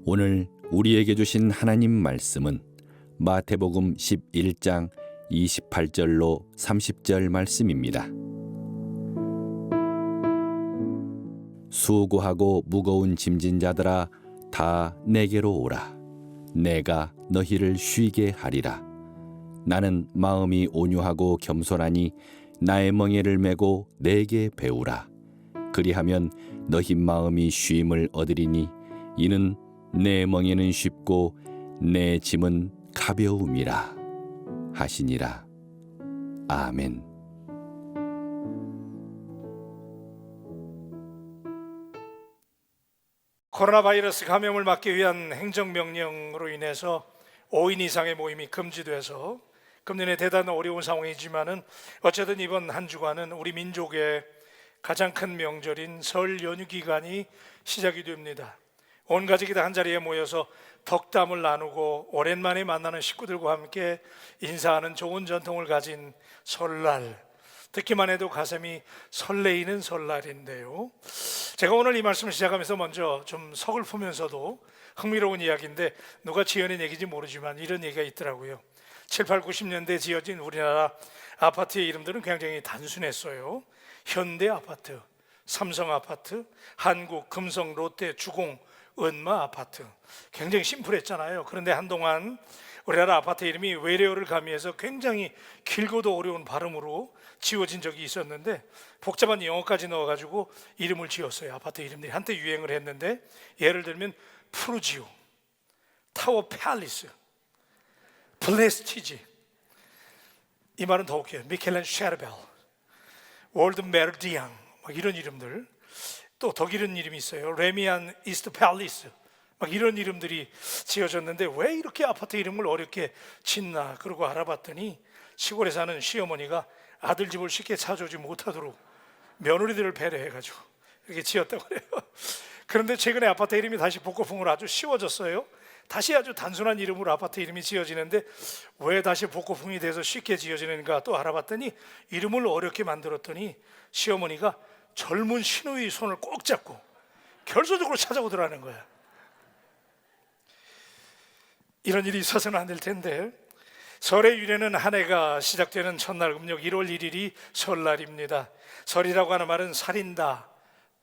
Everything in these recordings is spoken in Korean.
오늘 우리에게 주신 하나님 말씀은 마태복음 11장 28절로 30절 말씀입니다. 수고하고 무거운 짐진 자들아 다 내게로 오라. 내가 너희를 쉬게 하리라. 나는 마음이 온유하고 겸손하니 나의 멍에를 메고 내게 배우라. 그리하면 너희 마음이 쉼을 얻으리니 이는 내 멍에는 쉽고 내 짐은 가벼움이라 하시니라. 아멘. 코로나 바이러스 감염을 막기 위한 행정명령으로 인해서 5인 이상의 모임이 금지돼서 금년에 대단히 어려운 상황이지만은 어쨌든 이번 한 주간은 우리 민족의 가장 큰 명절인 설 연휴 기간이 시작이 됩니다. 온 가족이 다 한자리에 모여서 덕담을 나누고 오랜만에 만나는 식구들과 함께 인사하는 좋은 전통을 가진 설날, 듣기만 해도 가슴이 설레이는 설날인데요. 제가 오늘 이 말씀을 시작하면서 먼저 좀 서글프면서도 흥미로운 이야기인데 누가 지어낸 얘기인지 모르지만 이런 얘기가 있더라고요. 7, 8, 90년대에 지어진 우리나라 아파트의 이름들은 굉장히 단순했어요. 현대 아파트, 삼성 아파트, 한국, 금성, 롯데, 주공, 은마 아파트, 굉장히 심플했잖아요. 그런데 한동안 우리나라 아파트 이름이 외래어를 가미해서 굉장히 길고도 어려운 발음으로 지어진 적이 있었는데 복잡한 영어까지 넣어가지고 이름을 지었어요. 아파트 이름들이 한때 유행을 했는데 예를 들면 프루지오, 타워 팰리스, 플레스티지, 이 말은 더 웃겨요. 미켈란셰르벨, 월드 메르디앙, 막 이런 이름들. 또 더 길은 이름이 있어요. 레미안 이스트 팰리스, 막 이런 이름들이 지어졌는데 왜 이렇게 아파트 이름을 어렵게 짓나 그러고 알아봤더니 시골에 사는 시어머니가 아들 집을 쉽게 찾아오지 못하도록 며느리들을 배려해가지고 이렇게 지었다고 그래요. 그런데 최근에 아파트 이름이 다시 복고풍으로 아주 쉬워졌어요. 다시 아주 단순한 이름으로 아파트 이름이 지어지는데 왜 다시 복고풍이 돼서 쉽게 지어지는가 또 알아봤더니 이름을 어렵게 만들었더니 시어머니가 젊은 신우의 손을 꼭 잡고 결소적으로 찾아오더라는 거야. 이런 일이 있어서는 안 될 텐데 설의 유래는 한 해가 시작되는 첫날 음력 1월 1일이 설날입니다. 설이라고 하는 말은 살인다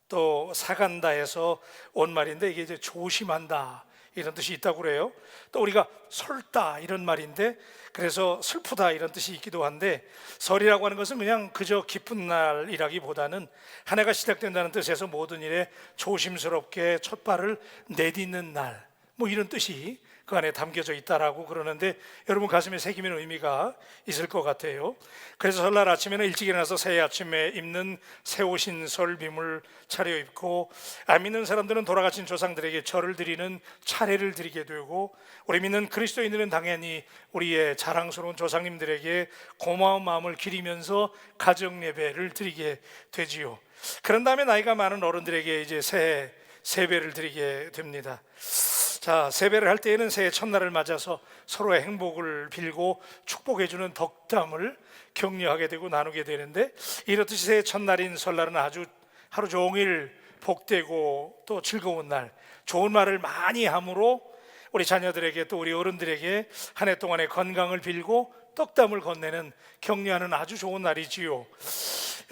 또 사간다에서 온 말인데 이게 이제 조심한다 이런 뜻이 있다고 그래요. 또 우리가 설다 이런 말인데 그래서 슬프다 이런 뜻이 있기도 한데 설이라고 하는 것은 그냥 그저 기쁜 날이라기보다는 한 해가 시작된다는 뜻에서 모든 일에 조심스럽게 첫 발을 내딛는 날, 뭐 이런 뜻이 그 안에 담겨져 있다라고 그러는데 여러분 가슴에 새기는 의미가 있을 것 같아요. 그래서 설날 아침에는 일찍 일어나서 새해 아침에 입는 새 옷인 설빔을 차려입고 안 믿는 사람들은 돌아가신 조상들에게 절을 드리는 차례를 드리게 되고 우리 믿는 그리스도인들은 당연히 우리의 자랑스러운 조상님들에게 고마운 마음을 기리면서 가정 예배를 드리게 되지요. 그런 다음에 나이가 많은 어른들에게 이제 새해 세배를 드리게 됩니다. 자, 세배를 할 때에는 새해 첫날을 맞아서 서로의 행복을 빌고 축복해주는 덕담을 격려하게 되고 나누게 되는데 이렇듯이 새해 첫날인 설날은 아주 하루 종일 복되고 또 즐거운 날, 좋은 말을 많이 함으로 우리 자녀들에게 또 우리 어른들에게 한 해 동안의 건강을 빌고 떡담을 건네는 격려하는 아주 좋은 날이지요.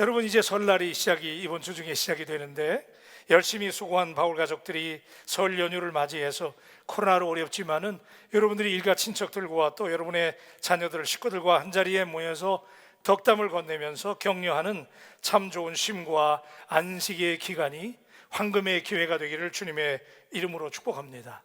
여러분 이제 설날이 이번 주 중에 시작이 되는데 열심히 수고한 바울 가족들이 설 연휴를 맞이해서 코로나로 어렵지만은 여러분들이 일가 친척들과 또 여러분의 자녀들 식구들과 한자리에 모여서 덕담을 건네면서 격려하는 참 좋은 쉼과 안식의 기간이 황금의 기회가 되기를 주님의 이름으로 축복합니다.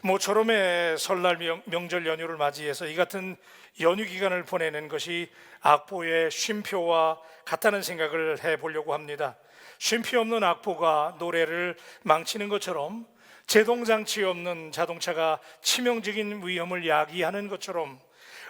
모처럼의 설날 명절 연휴를 맞이해서 이 같은 연휴 기간을 보내는 것이 악보의 쉼표와 같다는 생각을 해보려고 합니다. 쉼표 없는 악보가 노래를 망치는 것처럼 제동장치 없는 자동차가 치명적인 위험을 야기하는 것처럼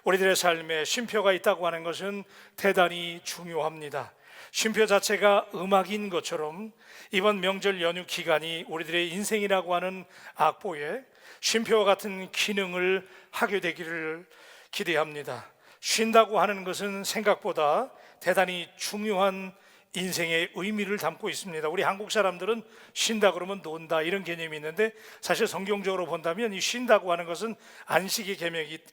우리들의 삶에 쉼표가 있다고 하는 것은 대단히 중요합니다. 쉼표 자체가 음악인 것처럼 이번 명절 연휴 기간이 우리들의 인생이라고 하는 악보에 쉼표와 같은 기능을 하게 되기를 기대합니다. 쉰다고 하는 것은 생각보다 대단히 중요한 인생의 의미를 담고 있습니다. 우리 한국 사람들은 쉰다 그러면 논다 이런 개념이 있는데, 사실 성경적으로 본다면 이 쉰다고 하는 것은 안식의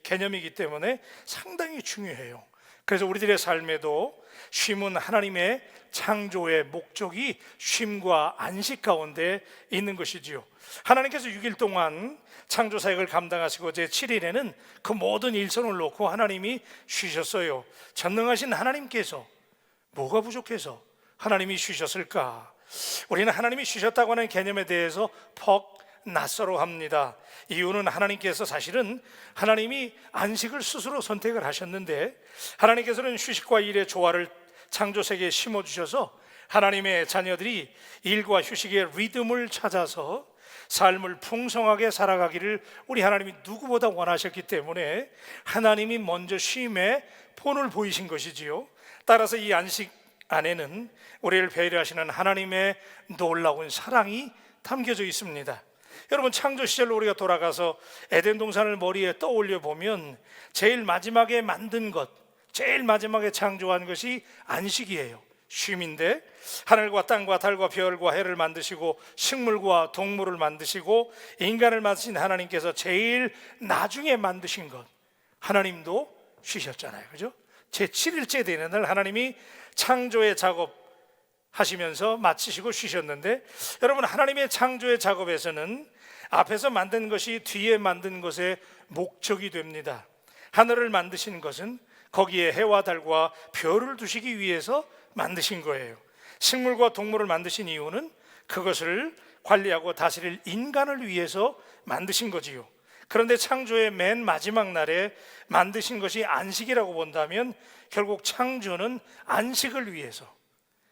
개념이기 때문에 상당히 중요해요. 그래서 우리들의 삶에도 쉼은 하나님의 창조의 목적이 쉼과 안식 가운데 있는 것이지요. 하나님께서 6일 동안 창조 사역을 감당하시고 제7일에는 그 모든 일선을 놓고 하나님이 쉬셨어요. 전능하신 하나님께서 뭐가 부족해서 하나님이 쉬셨을까? 우리는 하나님이 쉬셨다고 하는 개념에 대해서 퍽 낯설어합니다. 이유는 하나님께서 사실은 하나님이 안식을 스스로 선택을 하셨는데, 하나님께서는 휴식과 일의 조화를 창조세계에 심어주셔서 하나님의 자녀들이 일과 휴식의 리듬을 찾아서 삶을 풍성하게 살아가기를 우리 하나님이 누구보다 원하셨기 때문에 하나님이 먼저 쉼의 본을 보이신 것이지요. 따라서 이 안식 안에는 우리를 배려하시는 하나님의 놀라운 사랑이 담겨져 있습니다. 여러분, 창조 시절로 우리가 돌아가서 에덴 동산을 머리에 떠올려 보면 제일 마지막에 만든 것, 제일 마지막에 창조한 것이 안식이에요. 쉼인데, 하늘과 땅과 달과 별과 해를 만드시고 식물과 동물을 만드시고 인간을 만드신 하나님께서 제일 나중에 만드신 것, 하나님도 쉬셨잖아요. 그죠? 제7일째 되는 날 하나님이 창조의 작업 하시면서 마치시고 쉬셨는데, 여러분, 하나님의 창조의 작업에서는 앞에서 만든 것이 뒤에 만든 것의 목적이 됩니다. 하늘을 만드신 것은 거기에 해와 달과 별을 두시기 위해서 만드신 거예요. 식물과 동물을 만드신 이유는 그것을 관리하고 다스릴 인간을 위해서 만드신 거지요. 그런데 창조의 맨 마지막 날에 만드신 것이 안식이라고 본다면 결국 창조는 안식을 위해서,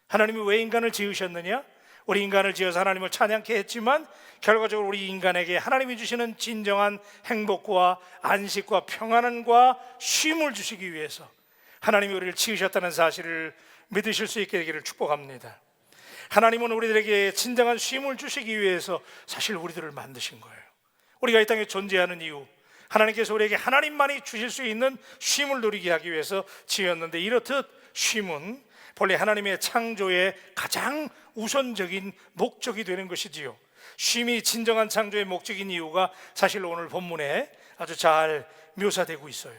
하나님이 왜 인간을 지으셨느냐? 우리 인간을 지어서 하나님을 찬양케 했지만 결과적으로 우리 인간에게 하나님이 주시는 진정한 행복과 안식과 평안과 쉼을 주시기 위해서 하나님이 우리를 지으셨다는 사실을 믿으실 수 있게 되기를 축복합니다. 하나님은 우리들에게 진정한 쉼을 주시기 위해서 사실 우리들을 만드신 거예요. 우리가 이 땅에 존재하는 이유, 하나님께서 우리에게 하나님만이 주실 수 있는 쉼을 누리게 하기 위해서 지었는데, 이렇듯 쉼은 본래 하나님의 창조의 가장 우선적인 목적이 되는 것이지요. 쉼이 진정한 창조의 목적인 이유가 사실 오늘 본문에 아주 잘 묘사되고 있어요.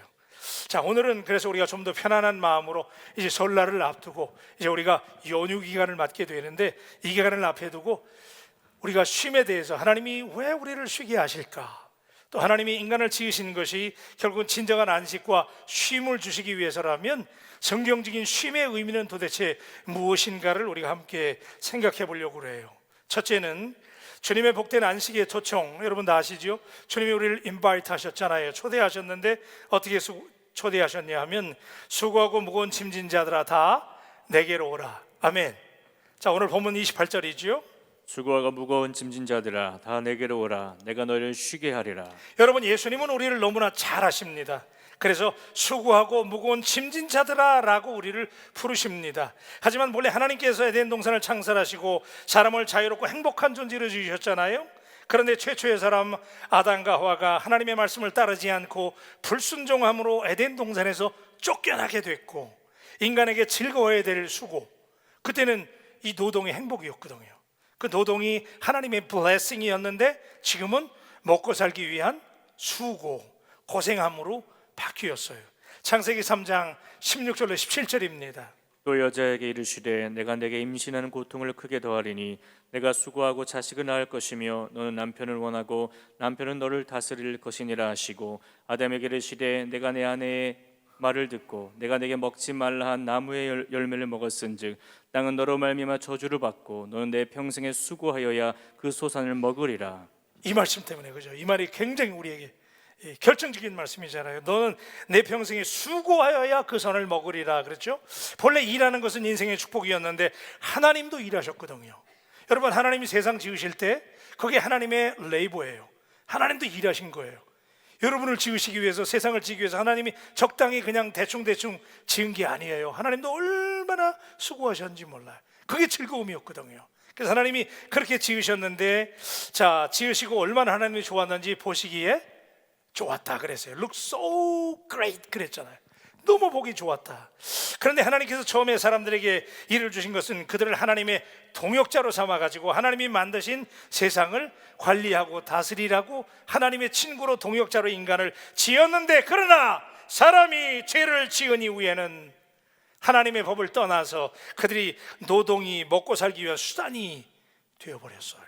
자, 오늘은 그래서 우리가 좀 더 편안한 마음으로 이제 설날을 앞두고 이제 우리가 연휴 기간을 맞게 되는데, 이 기간을 앞에 두고 우리가 쉼에 대해서 하나님이 왜 우리를 쉬게 하실까, 또 하나님이 인간을 지으신 것이 결국은 진정한 안식과 쉼을 주시기 위해서라면 성경적인 쉼의 의미는 도대체 무엇인가를 우리가 함께 생각해 보려고 그래요. 첫째는 주님의 복된 안식의 초청, 여러분 다 아시죠? 주님이 우리를 인바이트 하셨잖아요. 초대하셨는데 어떻게 초대하셨냐 하면 수고하고 무거운 짐진 자들아 다 내게로 오라. 아멘. 자, 오늘 본문 28절이죠. 수고하고 무거운 짐진 자들아 다 내게로 오라. 내가 너희를 쉬게 하리라. 여러분, 예수님은 우리를 너무나 잘 아십니다. 그래서 수고하고 무거운 짐진 자들아 라고 우리를 부르십니다. 하지만 본래 하나님께서 에덴 동산을 창설하시고 사람을 자유롭고 행복한 존재로 지으셨잖아요. 그런데 최초의 사람 아담과 하와가 하나님의 말씀을 따르지 않고 불순종함으로 에덴 동산에서 쫓겨나게 됐고, 인간에게 즐거워야 될 수고, 그때는 이 노동의 행복이었거든요. 그 노동이 하나님의 블레싱이었는데 지금은 먹고 살기 위한 수고, 고생함으로 바뀌었어요. 창세기 3장 16절로 17절입니다. 또 여자에게 이르시되 내가 내게 임신하는 고통을 크게 더하리니 내가 수고하고 자식을 낳을 것이며 너는 남편을 원하고 남편은 너를 다스릴 것이니라 하시고, 아담에게 이르시되 내가 내 아내의 말을 듣고 내가 내게 먹지 말라 한 나무의 열매를 먹었은즉 땅은 너로 말미암아 저주를 받고 너는 내 평생에 수고하여야 그 소산을 먹으리라. 이 말씀 때문에, 그죠? 이 말이 굉장히 우리에게 결정적인 말씀이잖아요. 너는 내 평생에 수고하여야 그 선을 먹으리라 그랬죠. 본래 일하는 것은 인생의 축복이었는데 하나님도 일하셨거든요. 여러분, 하나님이 세상 지으실 때 그게 하나님의 레이버예요. 하나님도 일하신 거예요. 여러분을 지으시기 위해서, 세상을 지기 위해서 하나님이 적당히 그냥 대충대충 지은 게 아니에요. 하나님도 얼마나 수고하셨는지 몰라요. 그게 즐거움이었거든요. 그래서 하나님이 그렇게 지으셨는데, 자, 지으시고 얼마나 하나님이 좋았는지 보시기에 좋았다 그랬어요. Look so great 그랬잖아요. 너무 보기 좋았다. 그런데 하나님께서 처음에 사람들에게 일을 주신 것은 그들을 하나님의 동역자로 삼아가지고 하나님이 만드신 세상을 관리하고 다스리라고 하나님의 친구로 동역자로 인간을 지었는데, 그러나 사람이 죄를 지은 이후에는 하나님의 법을 떠나서 그들이 노동이 먹고 살기 위한 수단이 되어버렸어요.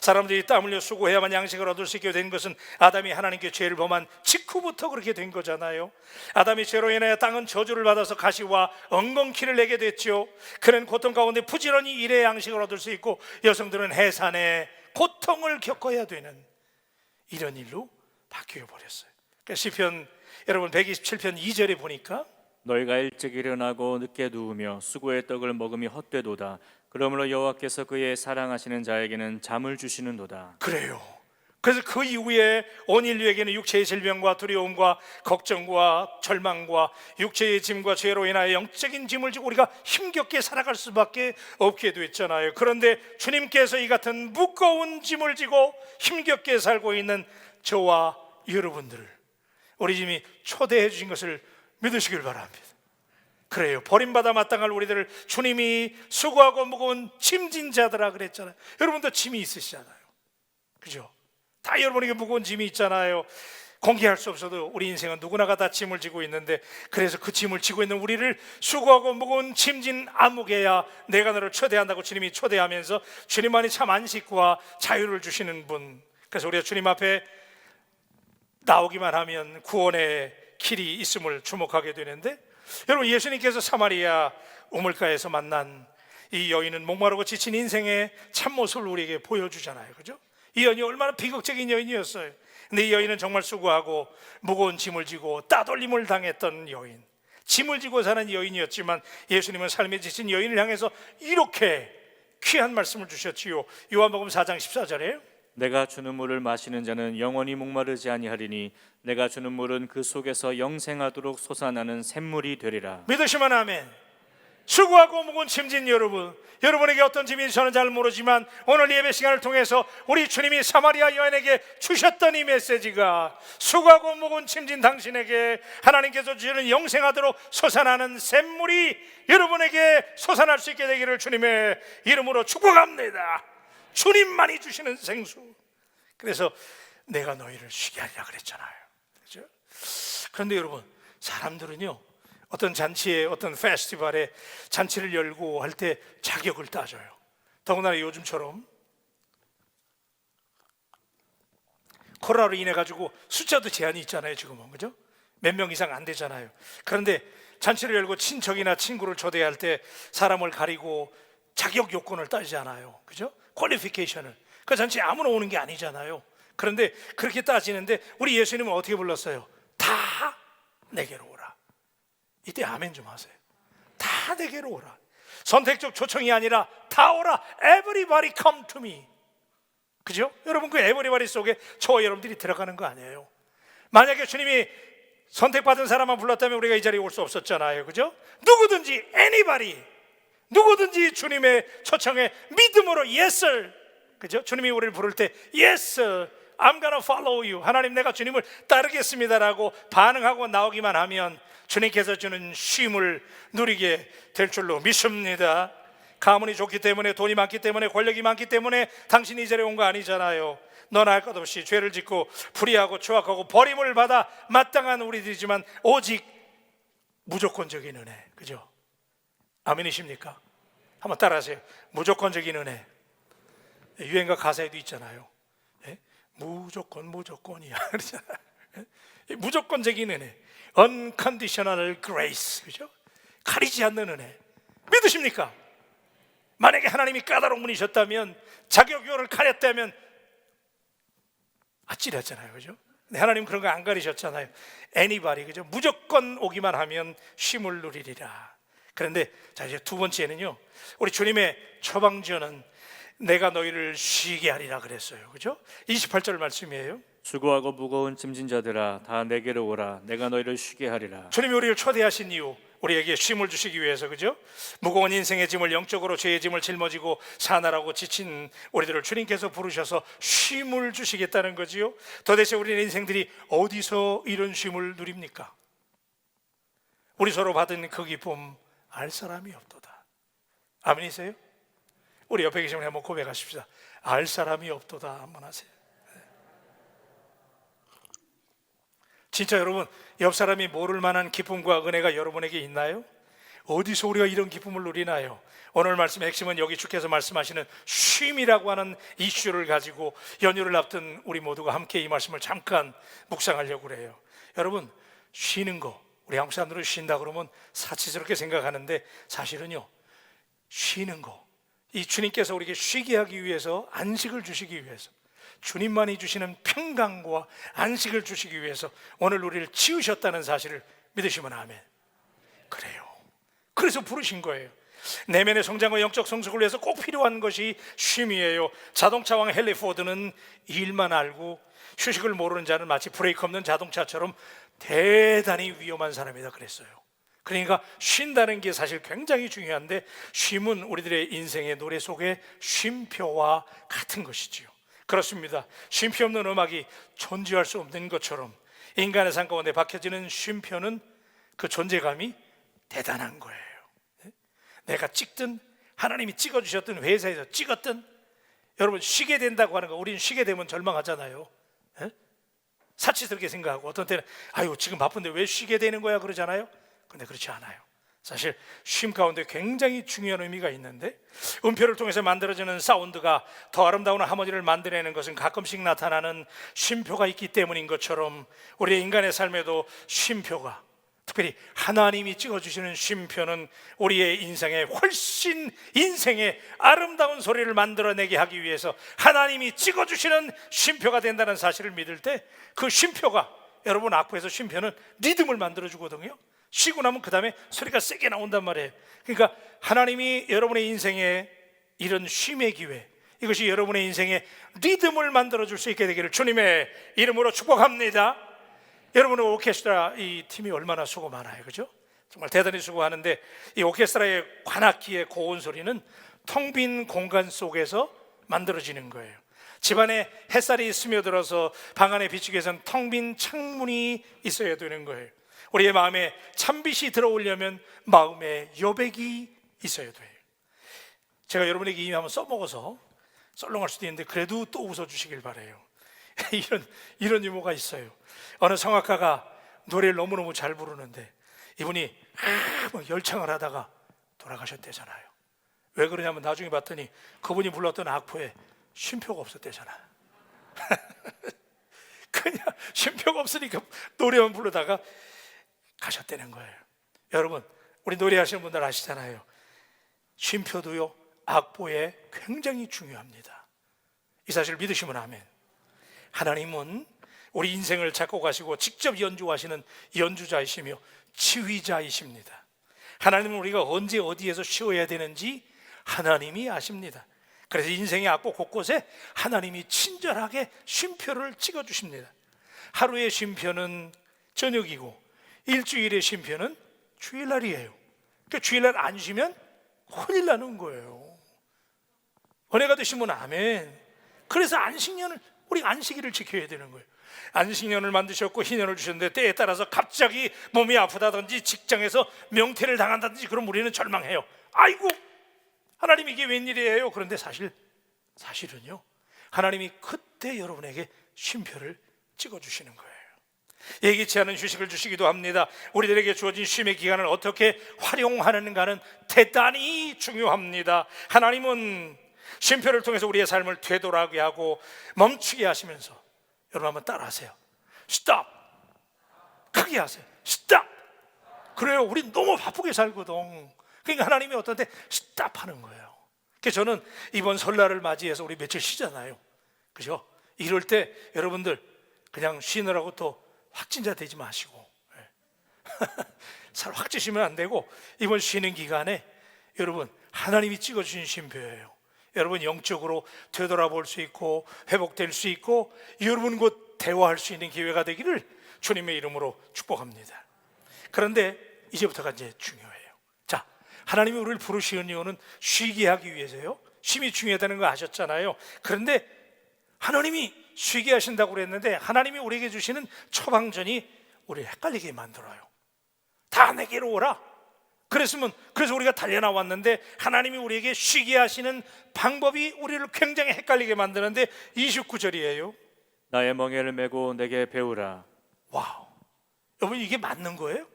사람들이 땀 흘려 수고해야만 양식을 얻을 수 있게 된 것은 아담이 하나님께 죄를 범한 직후부터 그렇게 된 거잖아요. 아담이 죄로 인하여 땅은 저주를 받아서 가시와 엉겅퀴를 내게 됐죠. 그는 고통 가운데 부지런히 일해 양식을 얻을 수 있고, 여성들은 해산에 고통을 겪어야 되는 이런 일로 바뀌어 버렸어요. 그러니까 시편 여러분 127편 2절에 보니까 너희가 일찍 일어나고 늦게 누우며 수고의 떡을 먹음이 헛되도다. 그러므로 여호와께서 그의 사랑하시는 자에게는 잠을 주시는도다. 그래요. 그래서 그 이후에 온 인류에게는 육체의 질병과 두려움과 걱정과 절망과 육체의 짐과 죄로 인하여 영적인 짐을 지고 우리가 힘겹게 살아갈 수밖에 없게 됐잖아요. 그런데 주님께서 이 같은 무거운 짐을 지고 힘겹게 살고 있는 저와 여러분들을 우리 주님이 초대해 주신 것을 믿으시길 바랍니다. 그래요. 버림받아 마땅할 우리들을 주님이 수고하고 무거운 짐진 자들아 그랬잖아요. 여러분도 짐이 있으시잖아요. 그죠? 다 여러분에게 무거운 짐이 있잖아요. 공개할 수 없어도 우리 인생은 누구나가 다 짐을 지고 있는데, 그래서 그 짐을 지고 있는 우리를 수고하고 무거운 짐진 아무개야 내가 너를 초대한다고 주님이 초대하면서 주님만이 참 안식과 자유를 주시는 분. 그래서 우리가 주님 앞에 나오기만 하면 구원의 길이 있음을 주목하게 되는데, 여러분 예수님께서 사마리아 우물가에서 만난 이 여인은 목마르고 지친 인생의 참모습을 우리에게 보여주잖아요. 그죠? 이 여인이 얼마나 비극적인 여인이었어요. 근데 이 여인은 정말 수고하고 무거운 짐을 지고 따돌림을 당했던 여인, 짐을 지고 사는 여인이었지만 예수님은 삶에 지친 여인을 향해서 이렇게 귀한 말씀을 주셨지요. 요한복음 4장 14절에 내가 주는 물을 마시는 자는 영원히 목마르지 아니하리니 내가 주는 물은 그 속에서 영생하도록 솟아나는 샘물이 되리라. 믿으시면 아멘. 수고하고 무거운 짐진 여러분, 여러분에게 어떤 짐인지 저는 잘 모르지만 오늘 예배 시간을 통해서 우리 주님이 사마리아 여인에게 주셨던 이 메시지가 수고하고 무거운 짐진 당신에게 하나님께서 주시는 영생하도록 솟아나는 샘물이 여러분에게 솟아날 수 있게 되기를 주님의 이름으로 축복합니다. 주님만이 주시는 생수. 그래서 내가 너희를 쉬게 하리라 그랬잖아요. 그렇죠? 그런데 여러분, 사람들은요 어떤 잔치에, 어떤 페스티벌에 잔치를 열고 할 때 자격을 따져요. 더군다나 요즘처럼 코로나로 인해 가지고 숫자도 제한이 있잖아요. 지금은 그죠? 몇 명 이상 안 되잖아요. 그런데 잔치를 열고 친척이나 친구를 초대할 때 사람을 가리고 자격 요건을 따지지 않아요. 그죠? 퀄리피케이션을. 그 잔치에 아무나 오는 게 아니잖아요. 그런데 그렇게 따지는데 우리 예수님은 어떻게 불렀어요? 다 내게로 오라. 이때 아멘 좀 하세요. 다 내게로 오라. 선택적 초청이 아니라 다 오라. Everybody come to me. 그죠? 여러분 그 everybody 속에 저와 여러분들이 들어가는 거 아니에요. 만약에 주님이 선택받은 사람만 불렀다면 우리가 이 자리에 올 수 없었잖아요. 그죠? 누구든지 anybody, 누구든지 주님의 초청에 믿음으로 yes sir, 그죠? 주님이 우리를 부를 때 yes sir, I'm gonna follow you, 하나님 내가 주님을 따르겠습니다라고 반응하고 나오기만 하면 주님께서 주는 쉼을 누리게 될 줄로 믿습니다. 가문이 좋기 때문에, 돈이 많기 때문에, 권력이 많기 때문에 당신이 이 자리에 온 거 아니잖아요. 너나 할 것 없이 죄를 짓고 불의하고 추악하고 버림을 받아 마땅한 우리들이지만 오직 무조건적인 은혜. 그죠? 아멘이십니까? 한번 따라하세요. 무조건적인 은혜. 유행가 가사에도 있잖아요. 예? 무조건이야. 무조건적인 은혜. Unconditional grace. 그죠? 가리지 않는 은혜. 믿으십니까? 만약에 하나님이 까다로운 분이셨다면, 자격요를 가렸다면 아찔했잖아요. 그죠? 근데 하나님 그런 거 안 가리셨잖아요. Anybody. 그죠? 무조건 오기만 하면 쉼을 누리리라. 그런데 자, 이제 두 번째는요, 우리 주님의 처방전은 내가 너희를 쉬게 하리라 그랬어요. 그죠? 28절 말씀이에요. 수고하고 무거운 짐진 자들아 다 내게로 오라. 내가 너희를 쉬게 하리라. 주님이 우리를 초대하신 이유, 우리에게 쉼을 주시기 위해서. 그죠? 무거운 인생의 짐을, 영적으로 죄의 짐을 짊어지고 사나라고 지친 우리들을 주님께서 부르셔서 쉼을 주시겠다는 거지요. 도대체 우리의 인생들이 어디서 이런 쉼을 누립니까? 우리 서로 받은 그 기쁨 알 사람이 없도다. 아멘이세요? 우리 옆에 계신 분 한번 고백하십시다. 알 사람이 없도다. 한번 하세요. 진짜 여러분, 옆 사람이 모를 만한 기쁨과 은혜가 여러분에게 있나요? 어디서 우리가 이런 기쁨을 누리나요? 오늘 말씀의 핵심은 여기 주께서 말씀하시는 쉼이라고 하는 이슈를 가지고 연휴를 앞둔 우리 모두가 함께 이 말씀을 잠깐 묵상하려고 그래요. 여러분, 쉬는 거, 우리 한국 사람들은 쉰다 그러면 사치스럽게 생각하는데 사실은요, 쉬는 거, 이 주님께서 우리에게 쉬게 하기 위해서, 안식을 주시기 위해서, 주님만이 주시는 평강과 안식을 주시기 위해서 오늘 우리를 지으셨다는 사실을 믿으시면 아멘. 그래요. 그래서 부르신 거예요. 내면의 성장과 영적 성숙을 위해서 꼭 필요한 것이 쉼이에요. 자동차 왕 헨리 포드는 일만 알고 휴식을 모르는 자는 마치 브레이크 없는 자동차처럼 대단히 위험한 사람이다 그랬어요. 그러니까 쉰다는 게 사실 굉장히 중요한데, 쉼은 우리들의 인생의 노래 속에 쉼표와 같은 것이지요. 그렇습니다. 쉼표 없는 음악이 존재할 수 없는 것처럼 인간의 삶 가운데 박혀지는 쉼표는 그 존재감이 대단한 거예요. 내가 찍든 하나님이 찍어주셨든 회사에서 찍었든, 여러분 쉬게 된다고 하는 거, 우리는 쉬게 되면 절망하잖아요. 사치스럽게 생각하고 어떤 때는 아유 지금 바쁜데 왜 쉬게 되는 거야 그러잖아요. 근데 그렇지 않아요. 사실 쉼 가운데 굉장히 중요한 의미가 있는데, 음표를 통해서 만들어지는 사운드가 더 아름다운 하모니를 만들어내는 것은 가끔씩 나타나는 쉼표가 있기 때문인 것처럼 우리 인간의 삶에도 쉼표가, 특별히 하나님이 찍어주시는 쉼표는 우리의 인생에 훨씬 인생의 아름다운 소리를 만들어내게 하기 위해서 하나님이 찍어주시는 쉼표가 된다는 사실을 믿을 때, 그 쉼표가, 여러분 악보에서 쉼표는 리듬을 만들어주거든요. 쉬고 나면 그 다음에 소리가 세게 나온단 말이에요. 그러니까 하나님이 여러분의 인생에 이런 쉼의 기회, 이것이 여러분의 인생에 리듬을 만들어줄 수 있게 되기를 주님의 이름으로 축복합니다. 여러분의 오케스트라 이 팀이 얼마나 수고 많아요, 그죠? 정말 대단히 수고하는데, 이 오케스트라의 관악기의 고운 소리는 텅 빈 공간 속에서 만들어지는 거예요. 집안에 햇살이 스며들어서 방 안에 비추기 위해서는 텅 빈 창문이 있어야 되는 거예요. 우리의 마음에 찬빛이 들어오려면 마음에 여백이 있어야 돼요. 제가 여러분에게 이미 한번 써먹어서 썰렁할 수도 있는데 그래도 또 웃어주시길 바라요. 이런 유머가 있어요. 어느 성악가가 노래를 너무너무 잘 부르는데 이분이 열창을 하다가 돌아가셨대잖아요. 왜 그러냐면 나중에 봤더니 그분이 불렀던 악보에 쉼표가 없었대잖아요. 그냥 쉼표가 없으니까 노래만 부르다가 가셨다는 거예요. 여러분, 우리 노래하시는 분들 아시잖아요. 쉼표도요 악보에 굉장히 중요합니다. 이 사실을 믿으시면 아멘. 하나님은 우리 인생을 작곡하시고 직접 연주하시는 연주자이시며 지휘자이십니다. 하나님은 우리가 언제 어디에서 쉬어야 되는지 하나님이 아십니다. 그래서 인생의 악보 곳곳에 하나님이 친절하게 쉼표를 찍어주십니다. 하루의 쉼표는 저녁이고 일주일의 쉼표는 주일날이에요. 그러니까 주일날 안 쉬면 큰일 나는 거예요. 은혜가 되시면 아멘. 그래서 안식년을, 우리 안식일을 지켜야 되는 거예요. 안식년을 만드셨고 희년을 주셨는데 때에 따라서 갑자기 몸이 아프다든지 직장에서 명퇴를 당한다든지 그럼 우리는 절망해요. 아이고 하나님 이게 웬일이에요. 그런데 사실은요 하나님이 그때 여러분에게 쉼표를 찍어주시는 거예요. 예기치 않은 휴식을 주시기도 합니다. 우리들에게 주어진 쉼의 기간을 어떻게 활용하는가는 대단히 중요합니다. 하나님은 쉼표를 통해서 우리의 삶을 되돌아가게 하고 멈추게 하시면서, 여러분 한번 따라하세요. 스톱! 크게 하세요. 스톱! 그래요. 우리 너무 바쁘게 살거든. 그러니까 하나님이 어떤 때 스톱 하는 거예요. 그래서 저는 이번 설날을 맞이해서 우리 며칠 쉬잖아요, 그죠? 이럴 때 여러분들 그냥 쉬느라고 또 확진자 되지 마시고 살 확 찌시면 안 되고, 이번 쉬는 기간에 여러분 하나님이 찍어주신 쉼표예요. 여러분 영적으로 되돌아볼 수 있고 회복될 수 있고 여러분 곧 대화할 수 있는 기회가 되기를 주님의 이름으로 축복합니다. 그런데 이제부터가 이제 중요해요. 자, 하나님이 우리를 부르시는 이유는 쉬게 하기 위해서요. 쉼이 중요하다는 거 아셨잖아요. 그런데 하나님이 쉬게 하신다고 그랬는데 하나님이 우리에게 주시는 처방전이 우리를 헷갈리게 만들어요. 다 내게로 오라. 그래서 우리가 달려나왔는데 하나님이 우리에게 쉬게 하시는 방법이 우리를 굉장히 헷갈리게 만드는데 29절이에요. 나의 멍에를 메고 내게 배우라. 와우, 여러분 이게 맞는 거예요?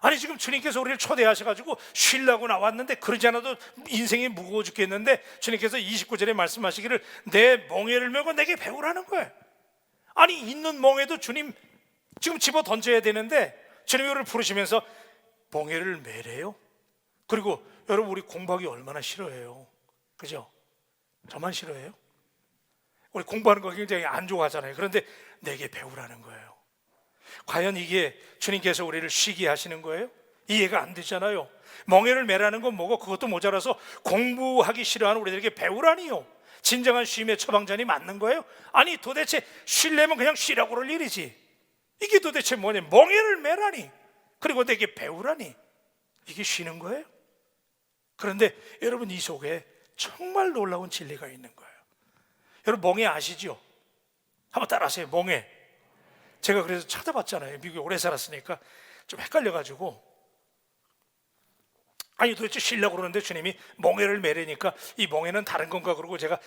아니 지금 주님께서 우리를 초대하셔가지고 쉬려고 나왔는데 그러지 않아도 인생이 무거워 죽겠는데 주님께서 29절에 말씀하시기를 내 멍에를 메고 내게 배우라는 거예요. 아니 있는 멍에도 주님 지금 집어 던져야 되는데 주님이 우리를 부르시면서 멍에를 메래요. 그리고 여러분 우리 공부하기 얼마나 싫어해요, 그죠? 저만 싫어해요? 우리 공부하는 거 굉장히 안 좋아하잖아요. 그런데 내게 배우라는 거예요. 과연 이게 주님께서 우리를 쉬게 하시는 거예요? 이해가 안 되잖아요. 멍에를 메라는 건 뭐고 그것도 모자라서 공부하기 싫어하는 우리들에게 배우라니요. 진정한 쉼의 처방전이 맞는 거예요? 아니 도대체 쉬려면 그냥 쉬라고 그럴 일이지. 이게 도대체 뭐냐? 멍에를 메라니 그리고 내게 배우라니 이게 쉬는 거예요? 그런데 여러분 이 속에 정말 놀라운 진리가 있는 거예요. 여러분 멍에 아시죠? 한번 따라하세요. 멍에. 제가 그래서 찾아봤잖아요. 미국에 오래 살았으니까 좀 헷갈려가지고 아니 도대체 쉬려고 그러는데 주님이 멍에를 메려니까 이 멍에는 다른 건가 그러고 제가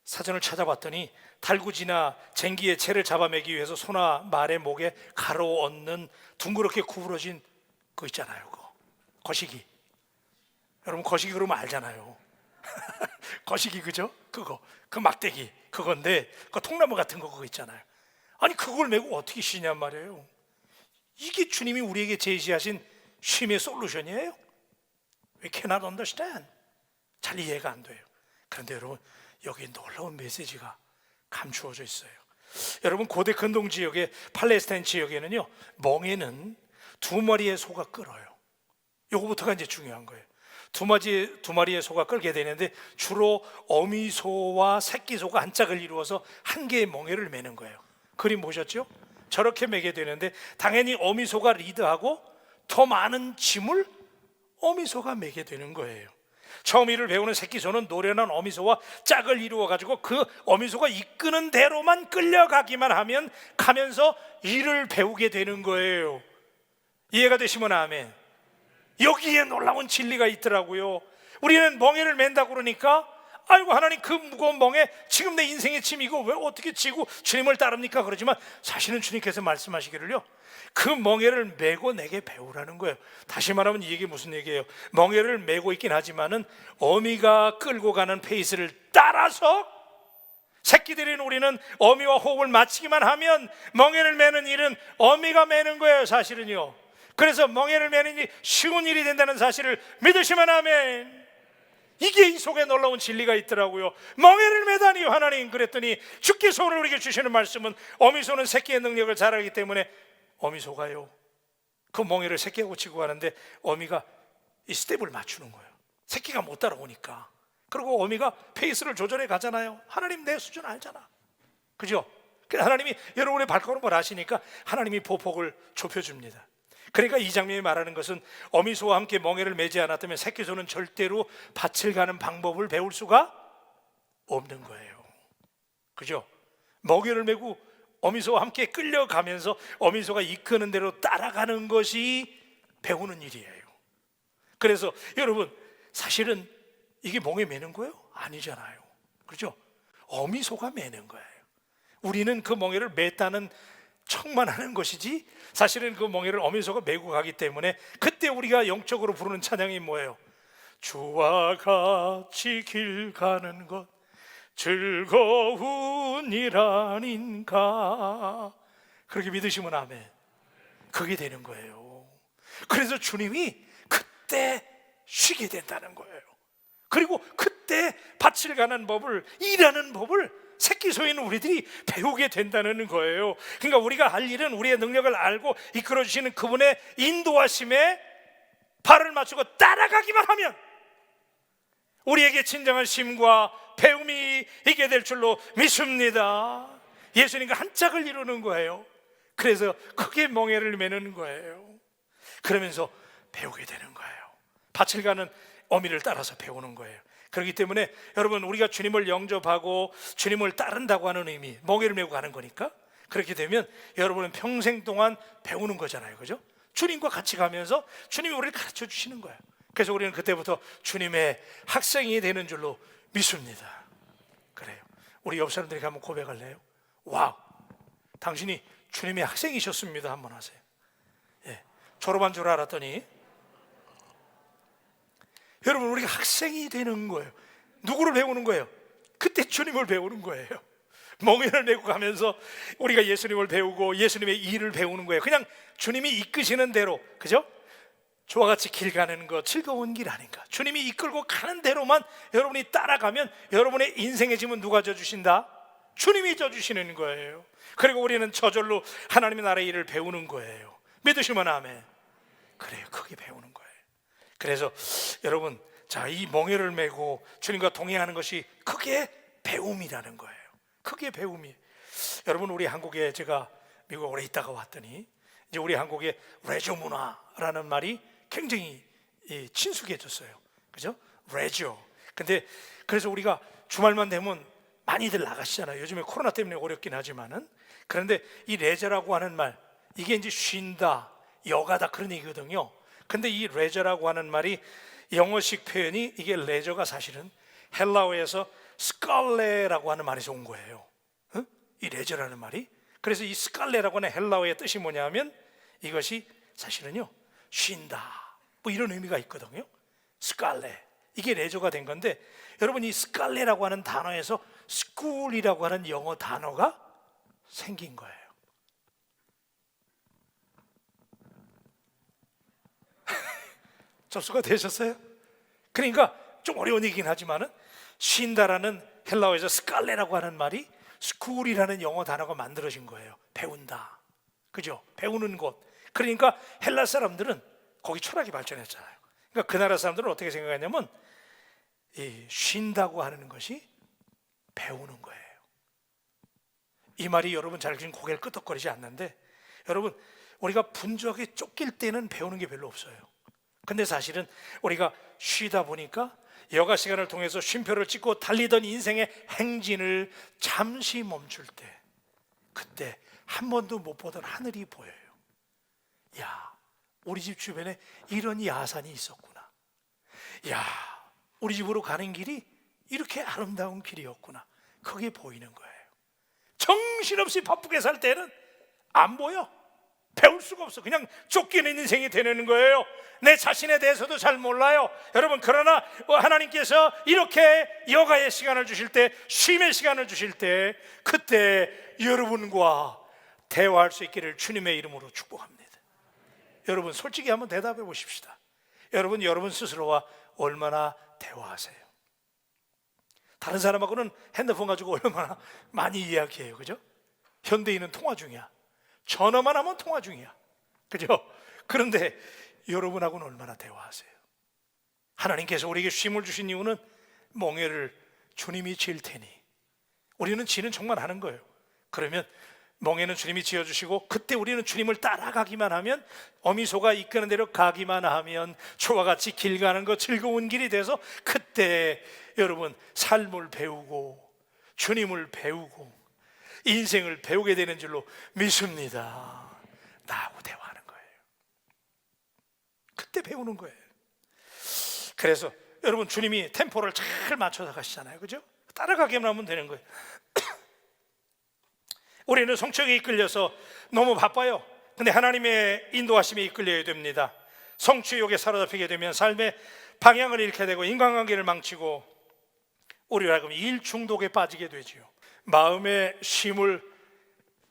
사전을 찾아봤더니 달구지나 쟁기의 채를 잡아매기 위해서 소나 말의 목에 가로 얹는 둥그렇게 구부러진 거 있잖아요. 그거 거시기. 여러분 거시기 그러면 알잖아요. 거시기 그죠? 그거 그 막대기 그건데 그 통나무 같은 거 그거 있잖아요. 아니 그걸 메고 어떻게 쉬냔 말이에요. 이게 주님이 우리에게 제시하신 쉼의 솔루션이에요. We cannot understand. 잘 이해가 안 돼요. 그런데 여러분 여기 놀라운 메시지가 감추어져 있어요. 여러분 고대 근동 지역의 팔레스타인 지역에는요 멍에는 두 마리의 소가 끌어요. 요거부터가 이제 중요한 거예요. 두 마리의 소가 끌게 되는데 주로 어미소와 새끼소가 한 짝을 이루어서 한 개의 멍에를 메는 거예요. 그림 보셨죠? 저렇게 매게 되는데 당연히 어미소가 리드하고 더 많은 짐을 어미소가 매게 되는 거예요. 처음 일을 배우는 새끼소는 노련한 어미소와 짝을 이루어 가지고 그 어미소가 이끄는 대로만 끌려가기만 하면 가면서 일을 배우게 되는 거예요. 이해가 되시면 아멘. 여기에 놀라운 진리가 있더라고요. 우리는 멍에를 맨다고 그러니까 아이고 하나님 그 무거운 멍에 지금 내 인생의 짐 이거 왜 어떻게 지고 주님을 따릅니까? 그러지만 사실은 주님께서 말씀하시기를요 그 멍에를 메고 내게 배우라는 거예요. 다시 말하면 이게 무슨 얘기예요? 멍에를 메고 있긴 하지만은 어미가 끌고 가는 페이스를 따라서 새끼들인 우리는 어미와 호흡을 맞추기만 하면 멍에를 메는 일은 어미가 메는 거예요. 사실은요. 그래서 멍에를 메는 일이 쉬운 일이 된다는 사실을 믿으시면 아멘. 이게 이 속에 놀라운 진리가 있더라고요. 멍에를 메다니 하나님 그랬더니 주께서 오늘 우리에게 주시는 말씀은 어미소는 새끼의 능력을 잘 알기 때문에 어미소가요 그 멍에를 새끼하고 치고 가는데 어미가 이 스텝을 맞추는 거예요. 새끼가 못 따라오니까. 그리고 어미가 페이스를 조절해 가잖아요. 하나님 내 수준 알잖아, 그죠? 그래서 하나님이 여러분의 발걸음을 아시니까 하나님이 보폭을 좁혀줍니다. 그러니까 이 장면이 말하는 것은 어미소와 함께 멍에를 매지 않았다면 새끼소는 절대로 밭을 가는 방법을 배울 수가 없는 거예요, 그죠? 멍에를 메고 어미소와 함께 끌려가면서 어미소가 이끄는 대로 따라가는 것이 배우는 일이에요. 그래서 여러분 사실은 이게 멍에 매는 거예요? 아니잖아요, 그죠? 어미소가 매는 거예요. 우리는 그 멍에를 맸다는 척만 하는 것이지 사실은 그 멍에를 어미소가 메고 가기 때문에 그때 우리가 영적으로 부르는 찬양이 뭐예요? 주와 같이 길 가는 것 즐거운 일 아닌가. 그렇게 믿으시면 아멘. 그게 되는 거예요. 그래서 주님이 그때 쉬게 된다는 거예요. 그리고 그때 밭을 가는 법을, 일하는 법을 새끼소인 우리들이 배우게 된다는 거예요. 그러니까 우리가 할 일은 우리의 능력을 알고 이끌어주시는 그분의 인도하심에 발을 맞추고 따라가기만 하면 우리에게 진정한 쉼과 배움이 있게 될 줄로 믿습니다. 예수님과 한 짝을 이루는 거예요. 그래서 크게 멍에를 매는 거예요. 그러면서 배우게 되는 거예요. 밭을 가는 어미를 따라서 배우는 거예요. 그렇기 때문에 여러분 우리가 주님을 영접하고 주님을 따른다고 하는 의미, 멍에를 메고 가는 거니까 그렇게 되면 여러분은 평생 동안 배우는 거잖아요, 그죠? 주님과 같이 가면서 주님이 우리를 가르쳐 주시는 거예요. 그래서 우리는 그때부터 주님의 학생이 되는 줄로 믿습니다. 그래요. 우리 옆 사람들에게 한번 고백할래요? 와우, 당신이 주님의 학생이셨습니다. 한번 하세요. 예, 졸업한 줄 알았더니 여러분, 우리가 학생이 되는 거예요. 누구를 배우는 거예요? 그때 주님을 배우는 거예요. 멍에를 메고 가면서 우리가 예수님을 배우고 예수님의 일을 배우는 거예요. 그냥 주님이 이끄시는 대로, 그죠? 저와 같이 길 가는 거 즐거운 길 아닌가? 주님이 이끌고 가는 대로만 여러분이 따라가면 여러분의 인생의 짐은 누가 져주신다? 주님이 져주시는 거예요. 그리고 우리는 저절로 하나님의 나라의 일을 배우는 거예요. 믿으시면 아멘. 그래요, 크게 배우는 거예요. 그래서 여러분, 자, 이 멍에를 메고 주님과 동행하는 것이 크게 배움이라는 거예요. 크게 배움이. 여러분, 우리 한국에 제가 미국에 오래 있다가 왔더니 이제 우리 한국의 레저 문화라는 말이 굉장히 친숙해졌어요. 그죠? 레저. 근데 그래서 우리가 주말만 되면 많이들 나가시잖아요. 요즘에 코로나 때문에 어렵긴 하지만은. 그런데 이 레저라고 하는 말, 이게 이제 쉰다, 여가다 그런 얘기거든요. 근데 이 레저라고 하는 말이 영어식 표현이, 이게 레저가 사실은 헬라어에서 스칼레라고 하는 말에서 온 거예요. 이 레저라는 말이. 그래서 이 스칼레라고 하는 헬라어의 뜻이 뭐냐면 이것이 사실은요, 쉰다, 뭐 이런 의미가 있거든요. 스칼레, 이게 레저가 된 건데, 여러분, 이 스칼레라고 하는 단어에서 스쿨이라고 하는 영어 단어가 생긴 거예요. 접수가 되셨어요? 그러니까 좀 어려운 얘기긴 하지만은 쉰다라는 헬라어에서 스칼레라고 하는 말이 스쿨이라는 영어 단어가 만들어진 거예요. 배운다, 그죠? 배우는 곳. 그러니까 헬라 사람들은 거기 철학이 발전했잖아요. 그러니까 그 나라 사람들은 어떻게 생각했냐면 이 쉰다고 하는 것이 배우는 거예요. 이 말이 여러분 잘 지금 고개를 끄덕거리지 않는데, 여러분, 우리가 분주하게 쫓길 때는 배우는 게 별로 없어요. 근데 사실은 우리가 쉬다 보니까 여가 시간을 통해서 쉼표를 찍고 달리던 인생의 행진을 잠시 멈출 때, 그때 한 번도 못 보던 하늘이 보여요. 야, 우리 집 주변에 이런 야산이 있었구나. 야, 우리 집으로 가는 길이 이렇게 아름다운 길이었구나. 그게 보이는 거예요. 정신없이 바쁘게 살 때는 안 보여. 배울 수가 없어. 그냥 쫓기는 인생이 되는 거예요. 내 자신에 대해서도 잘 몰라요. 여러분, 그러나 하나님께서 이렇게 여가의 시간을 주실 때, 쉼의 시간을 주실 때, 그때 여러분과 대화할 수 있기를 주님의 이름으로 축복합니다. 여러분, 솔직히 한번 대답해 보십시다. 여러분, 여러분 스스로와 얼마나 대화하세요? 다른 사람하고는 핸드폰 가지고 얼마나 많이 이야기해요, 그죠? 현대인은 통화 중이야. 전화만 하면 통화 중이야, 그죠? 그런데 여러분하고는 얼마나 대화하세요? 하나님께서 우리에게 쉼을 주신 이유는 멍에를 주님이 질 테니, 우리는 지는 척만 하는 거예요. 그러면 멍에는 주님이 지어주시고, 그때 우리는 주님을 따라가기만 하면, 어미소가 이끄는 대로 가기만 하면 저와 같이 길 가는 거 즐거운 길이 돼서, 그때 여러분 삶을 배우고 주님을 배우고 인생을 배우게 되는 줄로 믿습니다. 나하고 대화하는 거예요. 그때 배우는 거예요. 그래서 여러분, 주님이 템포를 잘 맞춰서 가시잖아요, 그죠? 따라가기만 하면 되는 거예요. 우리는 성취욕에 이끌려서 너무 바빠요. 근데 하나님의 인도하심에 이끌려야 됩니다. 성취욕에 사로잡히게 되면 삶의 방향을 잃게 되고 인간관계를 망치고 우리로 하여금 일 중독에 빠지게 되지요. 마음의 쉼을,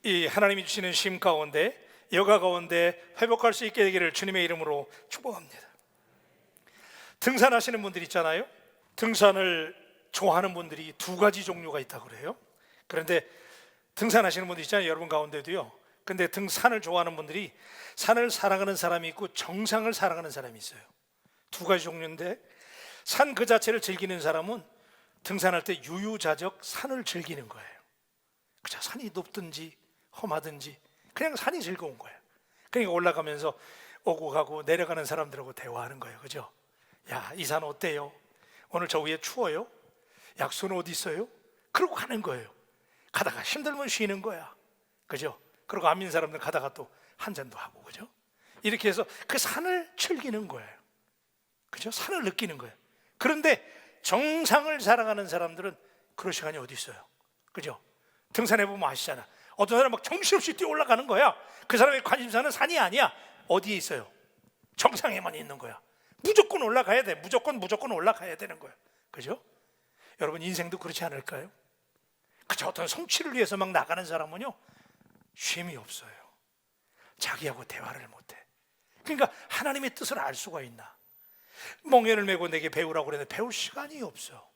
이 하나님이 주시는 쉼 가운데, 여가 가운데 회복할 수 있게 되기를 주님의 이름으로 축복합니다. 등산하시는 분들 있잖아요. 등산을 좋아하는 분들이 두 가지 종류가 있다고 그래요. 그런데 등산하시는 분들 있잖아요, 여러분 가운데도요. 근데 등산을 좋아하는 분들이 산을 사랑하는 사람이 있고 정상을 사랑하는 사람이 있어요. 두 가지 종류인데, 산 그 자체를 즐기는 사람은 등산할 때 유유자적 산을 즐기는 거예요. 그죠? 산이 높든지 험하든지 그냥 산이 즐거운 거예요. 그러니까 올라가면서 오고 가고 내려가는 사람들하고 대화하는 거예요, 그죠? 야, 이 산 어때요? 오늘 저 위에 추워요? 약수는 어디 있어요? 그러고 가는 거예요. 가다가 힘들면 쉬는 거야, 그죠? 그리고 안 믿는 사람들 가다가 또 한 잔도 하고, 그죠? 이렇게 해서 그 산을 즐기는 거예요. 그죠? 산을 느끼는 거예요. 그런데 정상을 살아가는 사람들은 그럴 시간이 어디 있어요? 그죠? 등산해 보면 아시잖아. 어떤 사람 막 정신없이 뛰어 올라가는 거야. 그 사람의 관심사는 산이 아니야. 어디에 있어요? 정상에만 있는 거야. 무조건 올라가야 돼. 무조건 올라가야 되는 거야. 그죠? 여러분, 인생도 그렇지 않을까요? 그저 어떤 성취를 위해서 막 나가는 사람은요, 쉼이 없어요. 자기하고 대화를 못해. 그러니까 하나님의 뜻을 알 수가 있나? 멍에를 메고 내게 배우라고 그랬는데 배울 시간이 없어.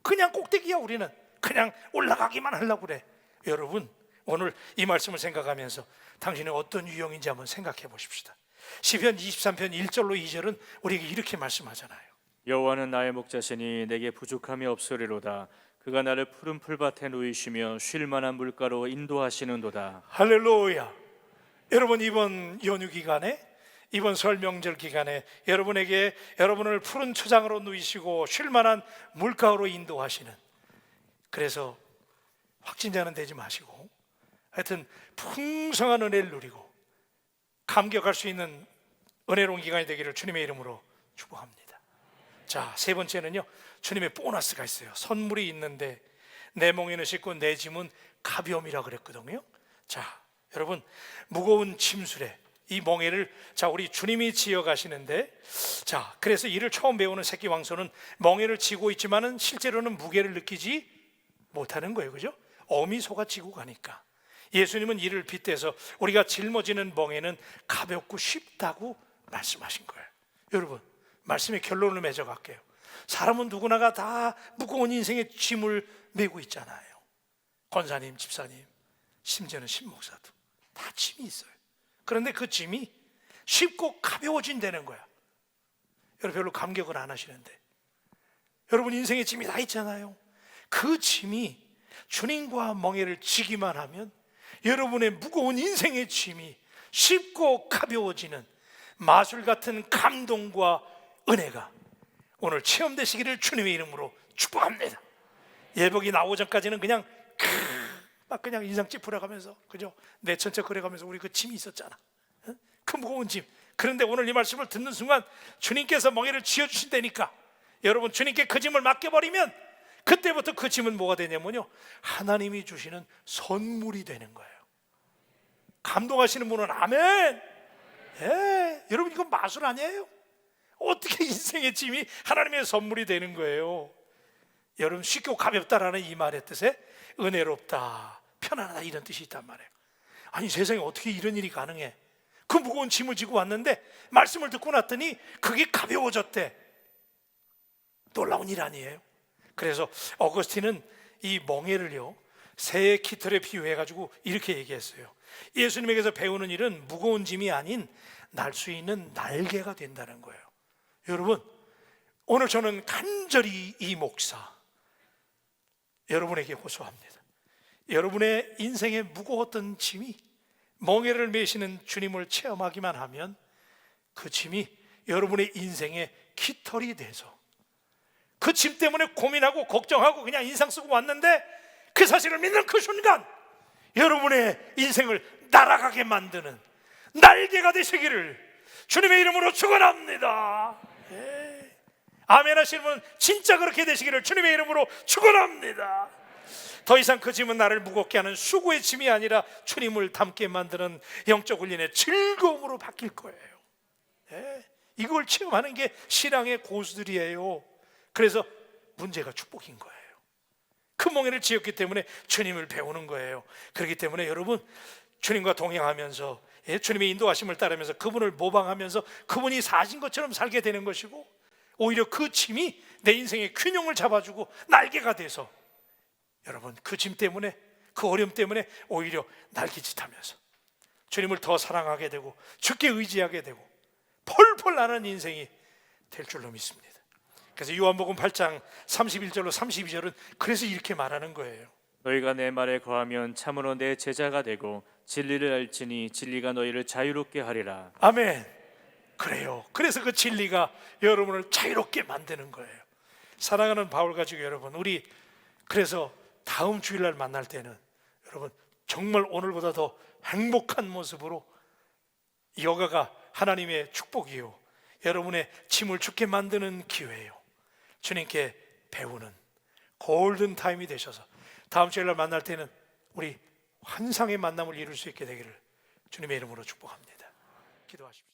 그냥 꼭대기야. 우리는 그냥 올라가기만 하려고 그래. 여러분, 오늘 이 말씀을 생각하면서 당신이 어떤 유형인지 한번 생각해 보십시다. 시편 23편 1절로 2절은 우리에게 이렇게 말씀하잖아요. 여호와는 나의 목자시니 내게 부족함이 없으리로다. 그가 나를 푸른 풀밭에 누이시며 쉴 만한 물가로 인도하시는도다. 할렐루야. 여러분, 이번 연휴 기간에, 이번 설 명절 기간에 여러분에게 여러분을 푸른 초장으로 누이시고 쉴 만한 물가로 인도하시는, 그래서 확진자는 되지 마시고 하여튼 풍성한 은혜를 누리고 감격할 수 있는 은혜로운 기간이 되기를 주님의 이름으로 축복합니다. 자, 세 번째는요, 주님의 보너스가 있어요. 선물이 있는데 내 멍에는 쉽고 내 짐은 가벼움이라 그랬거든요. 자, 여러분, 무거운 짐술에 이 멍에를, 자, 우리 주님이 지어 가시는데, 자, 그래서 이를 처음 배우는 새끼 왕소는 멍에를 지고 있지만은 실제로는 무게를 느끼지 못하는 거예요. 그죠? 어미 소가 지고 가니까. 예수님은 이를 빗대서 우리가 짊어지는 멍에는 가볍고 쉽다고 말씀하신 거예요. 여러분, 말씀의 결론을 맺어 갈게요. 사람은 누구나가 다 무거운 인생의 짐을 메고 있잖아요. 권사님, 집사님, 심지어는 신목사도 다 짐이 있어요. 그런데 그 짐이 쉽고 가벼워진다는 거야. 여러분, 별로 감격을 안 하시는데, 여러분 인생의 짐이 다 있잖아요. 그 짐이 주님과 멍에를 지기만 하면 여러분의 무거운 인생의 짐이 쉽고 가벼워지는 마술 같은 감동과 은혜가 오늘 체험되시기를 주님의 이름으로 축복합니다. 예복이 나오기 전까지는 그냥 막 그냥 인상 찌푸려가면서, 그죠? 내천쩍 그래가면서 우리 그 짐이 있었잖아. 그 무거운 짐. 그런데 오늘 이 말씀을 듣는 순간 주님께서 멍에를 지어주신다니까, 여러분 주님께 그 짐을 맡겨버리면 그때부터 그 짐은 뭐가 되냐면요, 하나님이 주시는 선물이 되는 거예요. 감동하시는 분은 아멘. 예, 여러분 이건 마술 아니에요? 어떻게 인생의 짐이 하나님의 선물이 되는 거예요? 여러분, 쉽고 가볍다라는 이 말의 뜻에 은혜롭다, 편안하다 이런 뜻이 있단 말이에요. 아니, 세상에 어떻게 이런 일이 가능해? 그 무거운 짐을 지고 왔는데 말씀을 듣고 났더니 그게 가벼워졌대. 놀라운 일 아니에요? 그래서 어거스틴은 이 멍에를요, 새의 깃털에 비유해가지고 이렇게 얘기했어요. 예수님에게서 배우는 일은 무거운 짐이 아닌 날 수 있는 날개가 된다는 거예요. 여러분, 오늘 저는 간절히 이 목사 여러분에게 호소합니다. 여러분의 인생에 무거웠던 짐이 멍에를 메시는 주님을 체험하기만 하면 그 짐이 여러분의 인생의 깃털이 돼서 그 짐 때문에 고민하고 걱정하고 그냥 인상 쓰고 왔는데 그 사실을 믿는 그 순간 여러분의 인생을 날아가게 만드는 날개가 되시기를 주님의 이름으로 축원합니다. 예. 아멘 하시는 분 진짜 그렇게 되시기를 주님의 이름으로 축원합니다. 더 이상 그 짐은 나를 무겁게 하는 수고의 짐이 아니라 주님을 닮게 만드는 영적 훈련의 즐거움으로 바뀔 거예요. 예. 이걸 체험하는 게 신앙의 고수들이에요. 그래서 문제가 축복인 거예요. 그 멍에를 지었기 때문에 주님을 배우는 거예요. 그렇기 때문에 여러분, 주님과 동행하면서 주님의 인도하심을 따르면서 그분을 모방하면서 그분이 사신 것처럼 살게 되는 것이고, 오히려 그 짐이 내 인생의 균형을 잡아주고 날개가 돼서 여러분 그 짐 때문에, 그 어려움 때문에 오히려 날개짓하면서 주님을 더 사랑하게 되고 주께 의지하게 되고 펄펄 나는 인생이 될 줄로 믿습니다. 그래서 요한복음 8장 31절로 32절은 그래서 이렇게 말하는 거예요. 너희가 내 말에 거하면 참으로 내 제자가 되고 진리를 알지니 진리가 너희를 자유롭게 하리라. 아멘. 그래요. 그래서 그 진리가 여러분을 자유롭게 만드는 거예요. 사랑하는 바울 가지고 여러분, 우리 그래서 다음 주일날 만날 때는 여러분 정말 오늘보다 더 행복한 모습으로 여가가 하나님의 축복이요, 여러분의 짐을 죽게 만드는 기회예요. 주님께 배우는 골든 타임이 되셔서 다음 주일날 만날 때는 우리 환상의 만남을 이룰 수 있게 되기를 주님의 이름으로 축복합니다. 기도하십시오.